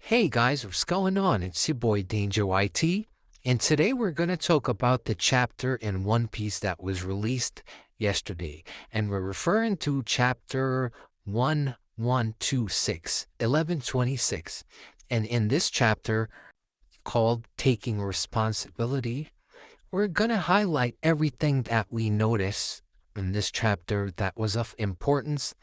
Hey guys, what's going on? It's your boy DaneJahYT, and today we're going to talk about the chapter in One Piece that was released yesterday. And we're referring to chapter 1126, 1126. And in this chapter called Taking Responsibility, we're going to highlight everything that we notice in this chapter that was of importance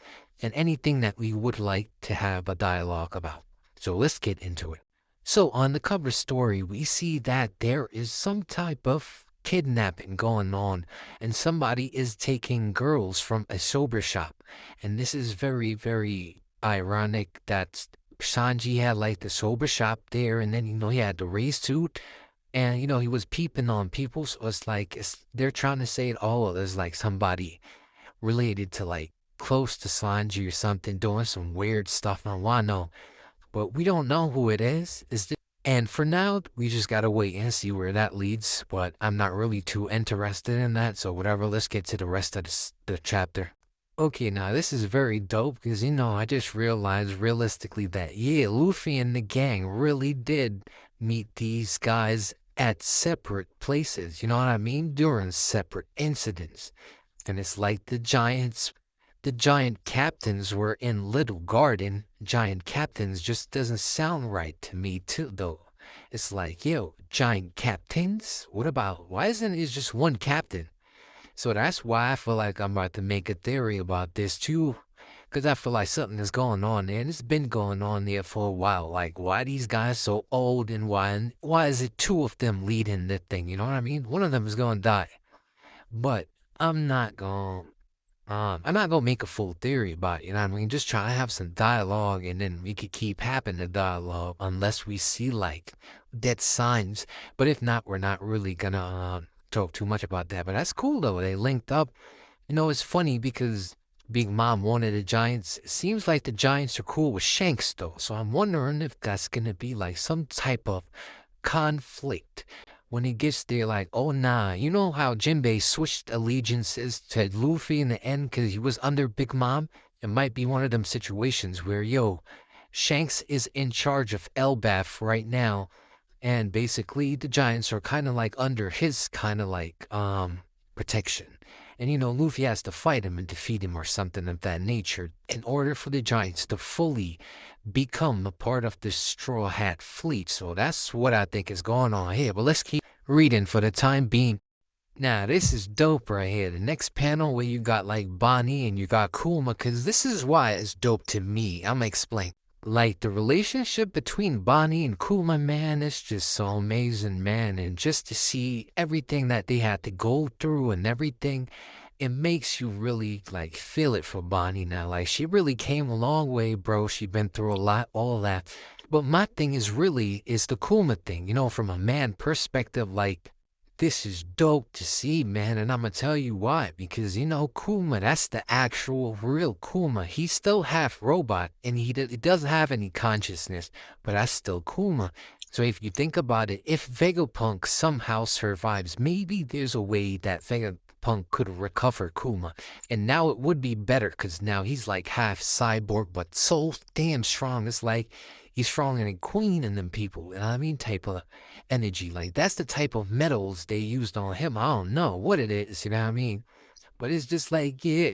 and anything that we would like to have a dialogue about. So let's get into it. So on the cover story, we see that there is some type of kidnapping going on, and somebody is taking girls from a sober shop. And this is very, very ironic that Sanji had like the sober shop there, and then he had the race suit, and he was peeping on people. So it's like they're trying to say it all as like somebody related to like close to Sanji or something doing some weird stuff on Wano, but we don't know who it is. And for now, we just gotta wait and see where that leads. But I'm not really too interested in that, so whatever. Let's get to the rest of the chapter. Okay, now this is very dope because I just realized realistically that Luffy and the gang really did meet these guys at separate places. You know what I mean? During separate incidents. And it's like the giant captains were in Little Garden. Giant captains just doesn't sound right to me too, though. It's like, giant captains? Why isn't it just one captain? So that's why I feel like I'm about to make a theory about this too. Because I feel like something is going on there, and it's been going on there for a while. Like, why these guys so old, and why is it two of them leading the thing? You know what I mean? One of them is going to die. But I'm not going I'm not gonna make a full theory about it, you know what I mean? Just try to have some dialogue, and then we could keep having the dialogue unless we see like dead signs. But if not, we're not really gonna talk too much about that. But that's cool though. They linked up. It's funny because Big Mom wanted the Giants. It seems like the Giants are cool with Shanks though. So I'm wondering if that's gonna be like some type of conflict when he gets there, like, oh nah, you know how Jinbei switched allegiances to Luffy in the end because he was under Big Mom? It might be one of them situations where, Shanks is in charge of Elbaf right now, and basically the Giants are kind of like under his kind of like protection. And Luffy has to fight him and defeat him or something of that nature in order for the Giants to fully become a part of the Straw Hat fleet. So that's what I think is going on here. But let's keep reading for the time being. Now, this is dope right here. The next panel where you got like Bonnie and you got Kuma, because this is why it's dope to me. I'm gonna explain. Like the relationship between Bonnie and Kuma, man, it's just so amazing, man. And just to see everything that they had to go through and everything, it makes you really like feel it for Bonnie now. Like she really came a long way, bro. She been through a lot, all that. But my thing is the Kuma thing, from a man perspective, like this is dope to see, man, and I'm gonna tell you why. Because Kuma, that's the actual real Kuma. He's still half robot, and he doesn't have any consciousness, but that's still Kuma. So if you think about it, if Vegapunk somehow survives, maybe there's a way that Vegapunk could recover Kuma, and now it would be better because now he's like half cyborg, but so damn strong. It's like he's stronger than Queen and them people. You know what I mean? Type of energy. Like that's the type of metals they used on him. I don't know what it is, you know what I mean? But it's just like, yeah.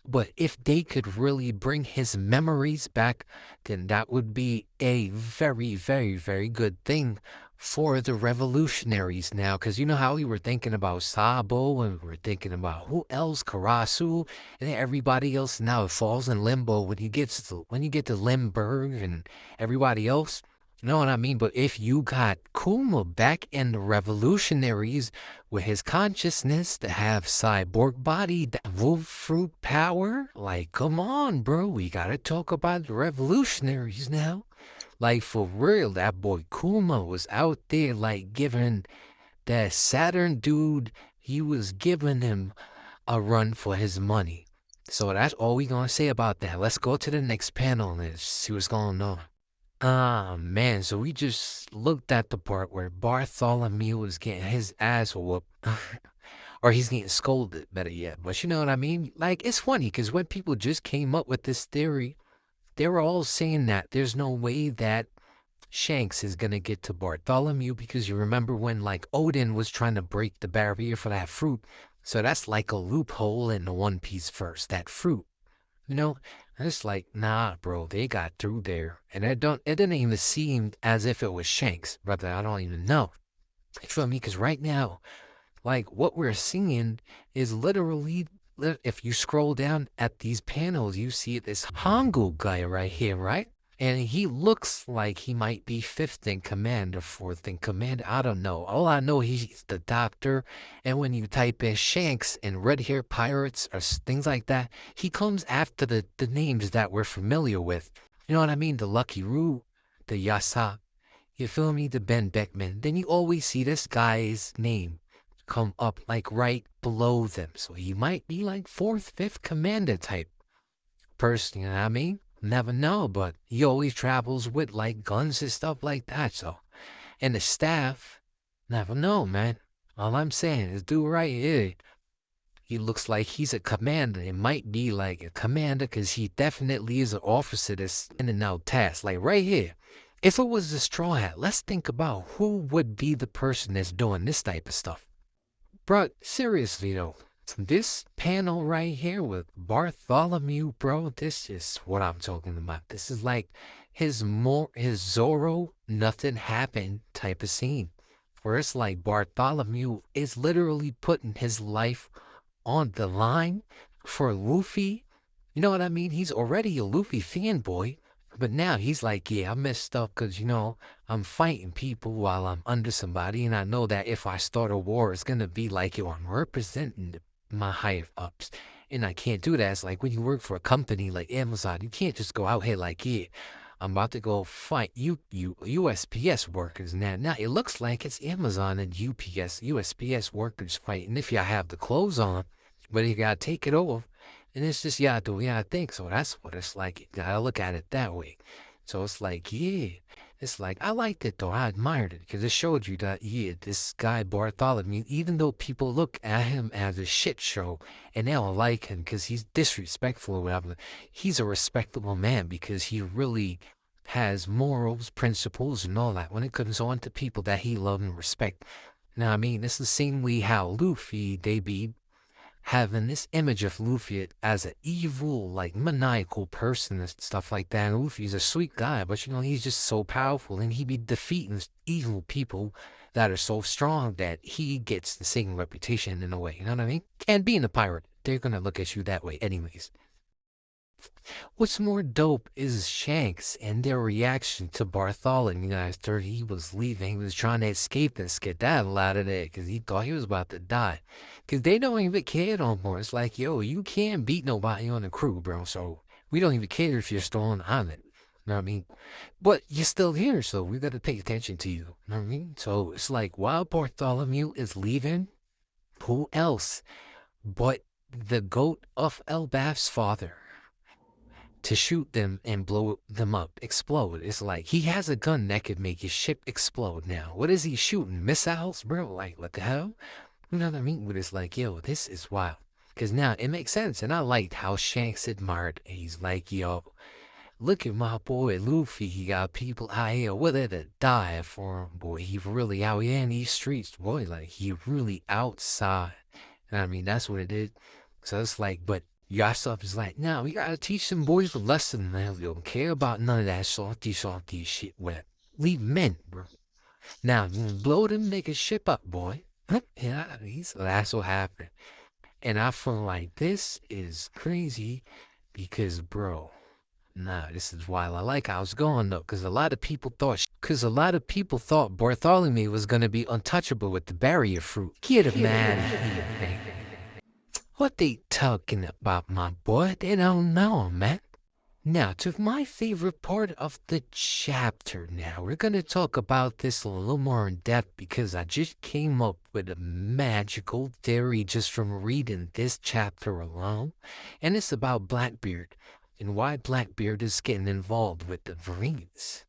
But if they could really bring his memories back, then that would be a very, very, very good thing for the revolutionaries now. Because you know how we were thinking about Sabo and we were thinking about who else, Karasu, and then everybody else now it falls in limbo when you get to Limburg and everybody else. You know what I mean? But if you got Kuma back in the revolutionaries with his consciousness to have cyborg body, that wolf fruit power, like come on, bro, we gotta talk about the revolutionaries now. Like for real, that boy Kuma was out there like giving that Saturn dude, he was giving him a run for his money. So that's all we gonna say about that. Let's go to the next panel and see what's going on. Ah, man, so we just looked at the part where Bartholomew was getting his ass whooped. Or he's getting scolded, better yet. But you know what I mean? Like, it's funny, because when people just came up with this theory, they were all saying that there's no way that Shanks is gonna get to Bartholomew because you remember when like Odin was trying to break the barrier for that fruit. So that's like a loophole in the One Piece verse, that fruit. You know, and it's like, nah, bro, they got through there. And it didn't even seem as if it was Shanks, brother. I don't even know. You feel me? Because right now, like what we're seeing is literally, if you scroll down at these panels, you see this Hangul guy right here, right? And he looks like he might be fifth in command or fourth in command. I don't know. All I know, he's the doctor. And when you type in Shanks and red hair pirates or things like that, he comes after the names that we're familiar with. You know what I mean? The Lucky Roo, the Yasopp, you feel me? The Ben Beckman. Then you always see this guy's name come up like right below them. So he might be like fourth, fifth commander type person, you know what I mean? Never know, but he always travels with like guns and stuff like that. So, and the staff, never know, man. All I'm saying is, dude right here, he looks like he's a commander. It might be like a commander because he definitely is an officer that's in and out tasks. Like right here, if it was a straw hat, let's think about who would be the person that's doing this type of stuff. Bro, seriously though, this panel right here with Bartholomew, bro, this is what I'm talking about. This is like his Zorro, nothing happened type of scene. Where it's like Bartholomew is literally putting his life on the line for Luffy. You know what I mean? He's already a Luffy fanboy, but now he's like, yeah, I messed up because, I'm fighting people while I'm under somebody, and I know that if I start a war, it's going to be like, yo, I'm representing my higher ups. And I can't do that. It's like when you work for a company like Amazon, you can't just go out here like, yeah, I'm about to go fight USPS workers now. Now it looks like it's Amazon and USPS workers fighting if you have the clothes on, but you gotta take it off. And it's just yeah, do yeah, I think so. That's what it's like. You gotta look at it that way. So it's like, yeah. It's like I liked it though. I admired it because it showed you that yeah, this guy Bartholomew, even though people look at him as a shit show and they don't like him because he's disrespectful or whatever, he's a respectable man because he really has morals, principles, and all that when it comes on to people that he loves and respect. Now, I mean, it's the same way how Luffy, they be having this image of Luffy as an evil, like maniacal person and stuff like that. And Luffy's a sweet guy, but he's just so powerful and he be defeating evil people that are so strong that he gets the same reputation in a way. You know what I mean? And being a pirate, they're gonna look at you that way anyways. What's more dope is Shanks and their reaction to Bartholomew after he was leaving. He was trying to escape and skedaddle out of there because he thought he was about to die. Because they don't even care no more. It's like, yo, you can't beat nobody on the crew, bro. So we don't even care if you're still on the island. You know what I mean? But you're still here, so we got to pay attention to you. You know what I mean? So it's like, while Bartholomew is leaving, who else but the goat of Elbaf's father to shoot them and blow them up, explode? It's like he has a gun that could make his ship explode now. What is he shooting? Missiles, bro? Like, what the hell? You know what I mean? But it's like, yo, this is wild. Because now it makes sense. And I liked how Shanks admired. He's like, yo, look at my boy Luffy. He got people out here willing to die for him, boy. He really out here in these streets, boy. Like, he really outside. And I mean, that's what it is. So it's like, but Yasopp is like, now we gotta teach some boys a lesson. They don't care about none of that salty shit. Where leave men, bro. Now blow them niggas ship up, boy. Yeah, so that's what happened. And I feel like this is crazy because, bro, nah, this is wild. I like how it's going though, because a lot of people thought Bartholomew was gonna be untouchable with the barrier fruit. Get a man here, what they talking about, my boy? They don't know, man. Now, to my favorite part of the chapter now. We're going to talk about this a little more in depth because I just came up with a magical theory just from reading this chapter alone. And it's about Blackbeard and why Blackbeard is getting involved with the Marines.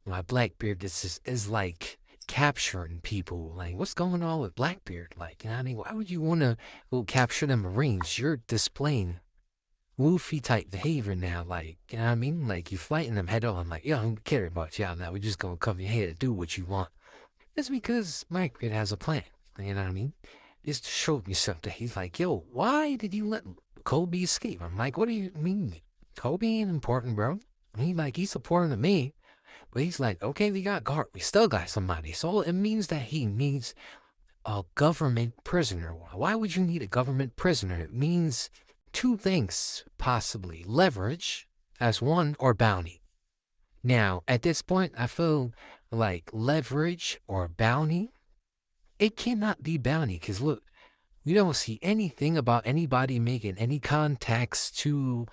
Why Blackbeard is like capturing people. Like, what's going on with Blackbeard? Like, I mean, why would you want to go capture the Marines? You're displaying Luffy type behavior now, like, you know what I mean? Like, you fighting them head on, like, yo, I don't care about y'all now. We're just gonna come here to do what you want. It's because Blackbeard has a plan. You know what I mean? Just to show me something. He's like, yo, why did you let Kobe escape? I'm like, what do you mean? Kobe ain't important, bro. He's important to me. But he's like, okay, we got guard. We still got somebody. So it means that he needs a government prisoner. Why would you need a government prisoner? It means two things, possibly. Leverage, as one, or bounty. Now, at this point, I feel like leverage or bounty, it cannot be bounty, because look, we don't see anything about anybody making any contacts to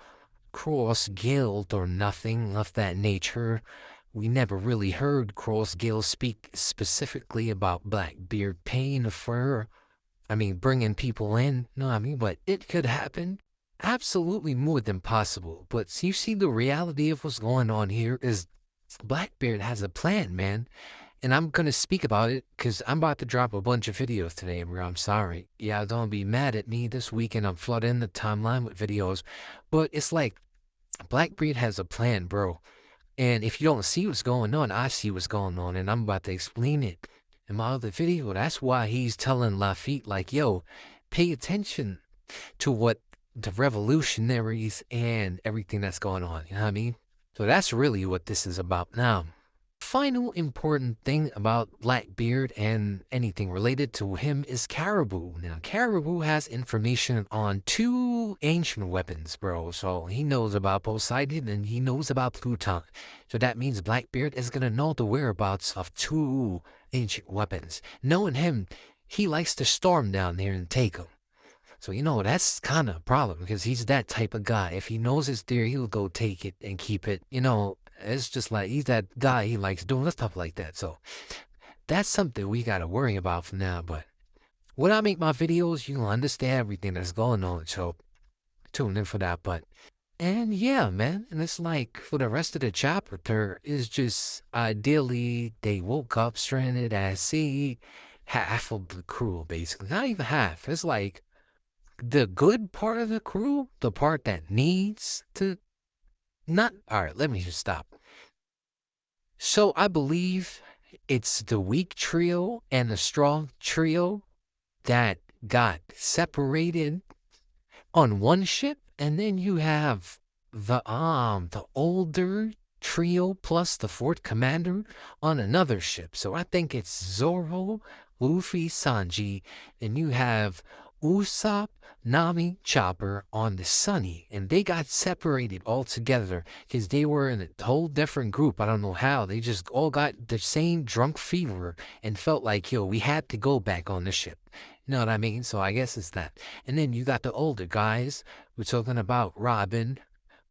cross guild or nothing of that nature. We never really heard Cross Guild speak specifically about Blackbeard paying for, bringing people in. No, but it could happen. Absolutely more than possible. But you see, the reality of what's going on here is Blackbeard has a plan, man. And I'm going to speak about it because I'm about to drop a bunch of videos today, bro. I'm sorry. Yeah, don't be mad at me. This weekend I'm flooding the timeline with videos. But it's like Blackbeard has a plan, bro. And if you don't see what's going on, I see what's going on, and I'm about to explain it in my other video. That's why he's telling Lafitte, like, yo, pay attention to what the revolutionaries and everything that's going on. You know what I mean? So that's really what this is about now. Final important thing about Blackbeard and anything related to him is Caribou. Now, Caribou has information on two ancient weapons, bro. So he knows about Poseidon and he knows about Pluton. So that means Blackbeard is going to know the whereabouts of two ancient weapons. Knowing him, he likes to storm down there and take them. So, that's kind of a problem because he's that type of guy. If he knows it's there, he'll go take it and keep it. It's just like he's that guy. He likes doing stuff like that. So that's something we got to worry about for now. But when I make my videos, you'll understand everything that's going on. So tune in for that. And yeah, man. And it's like for the rest of the chapter is just ideally they woke up stranded at sea. Half of the crew, basically. Not even half. It's like the good part of the crew, the part that needs to not. All right, let me just stop. So I believe it's the weak trio and the strong trio that got separated on one ship, and then you have the older trio plus the fourth commander on another ship. So I think it's Zoro, Luffy, Sanji, and you have Usopp, Nami, Chopper on the Sunny, and they got separated altogether because they were in a whole different group. I don't know how. They just all got the same drunk fever and felt like, yo, we had to go back on the ship. You know what I mean? So I guess it's that. And then you got the older guys. We're talking about Robin,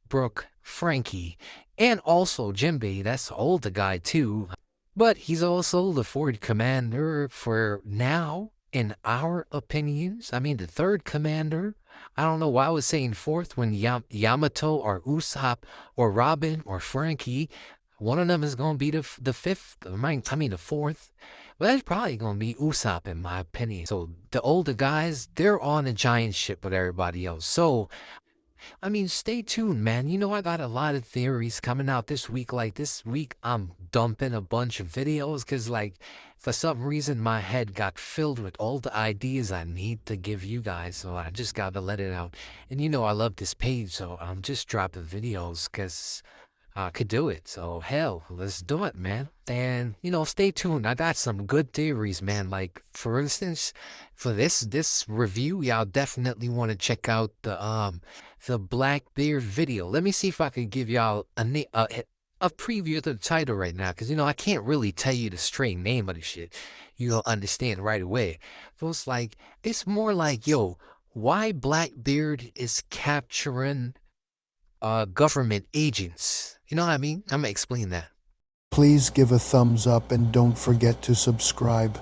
Brooke, Frankie, and also Jinbei. That's the older guy too. But he's also the fourth commander for now, in our opinions. The third commander. I don't know why I was saying fourth when Yamato or Usopp or Robin or Frankie. One of them is going to be the fifth, the fourth. Well, that's probably going to be Usopp, in my opinion. So the older guys, they're on a giant ship with everybody else. So stay tuned, man. I got a lot of theories coming out this week. Like this week, I'm dumping a bunch of videos because, like, for some reason, my head got filled with all the ideas I need to give you guys. So I just got to let it out. And I love this page, so I'm just dropping videos because I could do it. So hell, let's do it, man. And stay tuned. I got some good theories, man. Like for instance, for this review, y'all definitely want to check out the Blackbeard video. Let me see if I can give y'all a preview of the title right now, because I can't really tell you the straight name of the shit. You'll understand right away. So it's more like, yo, why Blackbeard is capturing government agents. You know what I mean? I'm gonna explain that. Please give a thumbs up and don't forget to subscribe.